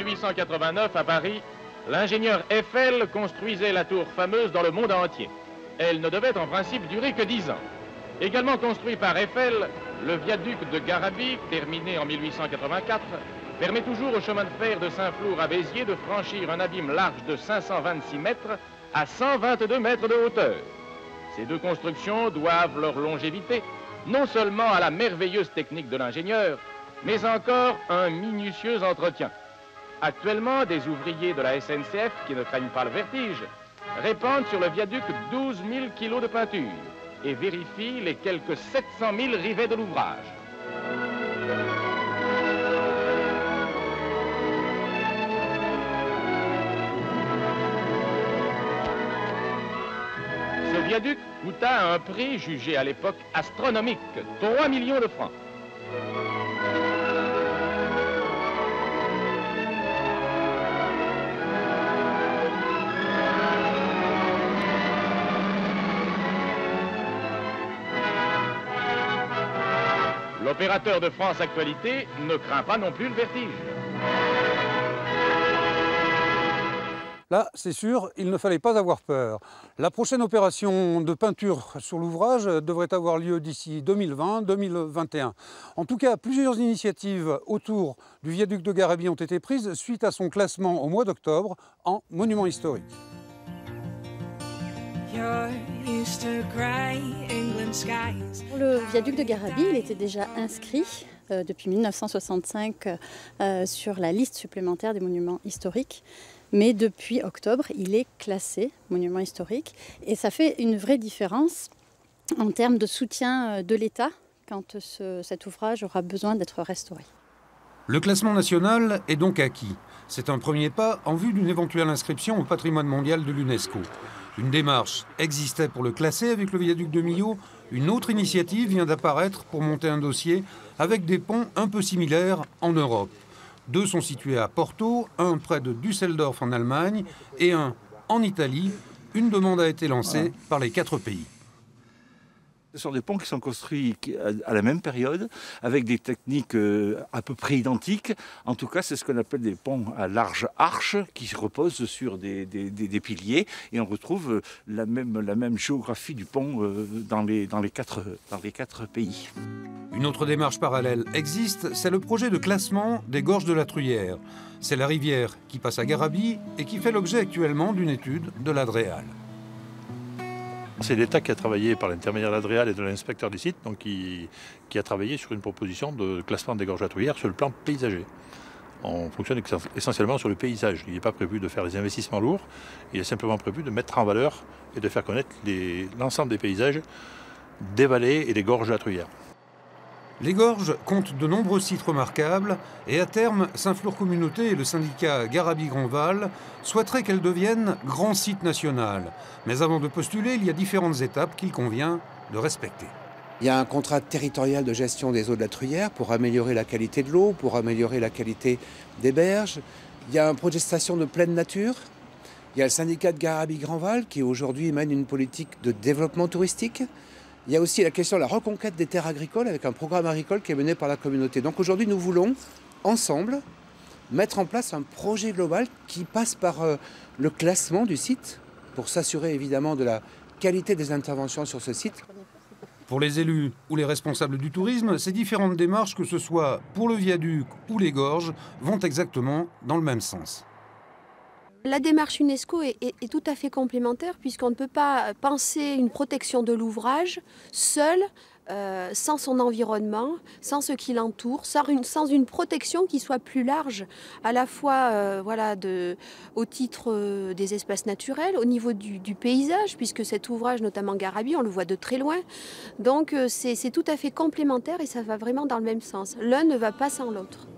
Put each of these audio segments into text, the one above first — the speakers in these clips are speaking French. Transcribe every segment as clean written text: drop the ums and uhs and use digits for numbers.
1889, à Paris, l'ingénieur Eiffel construisait la tour fameuse dans le monde entier. Elle ne devait en principe durer que 10 ans. Également construit par Eiffel, le viaduc de Garabit, terminé en 1884, permet toujours au chemin de fer de Saint-Flour à Béziers de franchir un abîme large de 526 mètres à 122 mètres de hauteur. Ces deux constructions doivent leur longévité non seulement à la merveilleuse technique de l'ingénieur, mais encore un minutieux entretien. Actuellement, des ouvriers de la SNCF, qui ne craignent pas le vertige, répandent sur le viaduc 12 000 kilos de peinture et vérifient les quelques 700 000 rivets de l'ouvrage. Ce viaduc coûta un prix jugé à l'époque astronomique, 3 millions de francs. L'opérateur de France Actualité ne craint pas non plus le vertige. Là, c'est sûr, il ne fallait pas avoir peur. La prochaine opération de peinture sur l'ouvrage devrait avoir lieu d'ici 2020-2021. En tout cas, plusieurs initiatives autour du viaduc de Garabit ont été prises suite à son classement au mois d'octobre en monument historique. Le viaduc de Garabit, il était déjà inscrit depuis 1965 sur la liste supplémentaire des monuments historiques. Mais depuis octobre, il est classé monument historique. Et ça fait une vraie différence en termes de soutien de l'État quand cet ouvrage aura besoin d'être restauré. Le classement national est donc acquis. C'est un premier pas en vue d'une éventuelle inscription au patrimoine mondial de l'UNESCO. Une démarche existait pour le classer avec le viaduc de Millau. Une autre initiative vient d'apparaître pour monter un dossier avec des ponts un peu similaires en Europe. Deux sont situés à Porto, un près de Düsseldorf en Allemagne et un en Italie. Une demande a été lancée par les 4 pays. Ce sont des ponts qui sont construits à la même période, avec des techniques à peu près identiques. En tout cas, c'est ce qu'on appelle des ponts à large arche, qui reposent sur des piliers. Et on retrouve la même géographie du pont dans les 4 pays. Une autre démarche parallèle existe, c'est le projet de classement des gorges de la Truyère. C'est la rivière qui passe à Garabit et qui fait l'objet actuellement d'une étude de l'Adréal. C'est l'État qui a travaillé par l'intermédiaire de l'Adréal et de l'inspecteur du site, donc qui a travaillé sur une proposition de classement des gorges de la Truyère sur le plan paysager. On fonctionne essentiellement sur le paysage. Il n'est pas prévu de faire des investissements lourds, il est simplement prévu de mettre en valeur et de faire connaître l'ensemble des paysages des vallées et des gorges de la Truyère. Les gorges comptent de nombreux sites remarquables et à terme, Saint-Flour Communauté et le syndicat Garabit-Grandval souhaiteraient qu'elles deviennent grand site national. Mais avant de postuler, il y a différentes étapes qu'il convient de respecter. Il y a un contrat territorial de gestion des eaux de la Truyère pour améliorer la qualité de l'eau, pour améliorer la qualité des berges. Il y a un projet de station de pleine nature. Il y a le syndicat de Garabit-Grandval qui aujourd'hui mène une politique de développement touristique. Il y a aussi la question de la reconquête des terres agricoles avec un programme agricole qui est mené par la communauté. Donc aujourd'hui, nous voulons, ensemble, mettre en place un projet global qui passe par le classement du site pour s'assurer évidemment de la qualité des interventions sur ce site. Pour les élus ou les responsables du tourisme, ces différentes démarches, que ce soit pour le viaduc ou les gorges, vont exactement dans le même sens. La démarche UNESCO est tout à fait complémentaire puisqu'on ne peut pas penser une protection de l'ouvrage seul, sans son environnement, sans ce qui l'entoure, sans une protection qui soit plus large, à la fois au titre des espaces naturels, au niveau du paysage, puisque cet ouvrage, notamment Garabit, on le voit de très loin. Donc c'est tout à fait complémentaire et ça va vraiment dans le même sens. L'un ne va pas sans l'autre.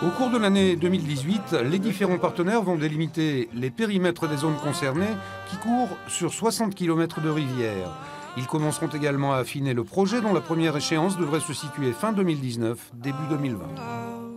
Au cours de l'année 2018, les différents partenaires vont délimiter les périmètres des zones concernées qui courent sur 60 km de rivière. Ils commenceront également à affiner le projet dont la première échéance devrait se situer fin 2019, début 2020.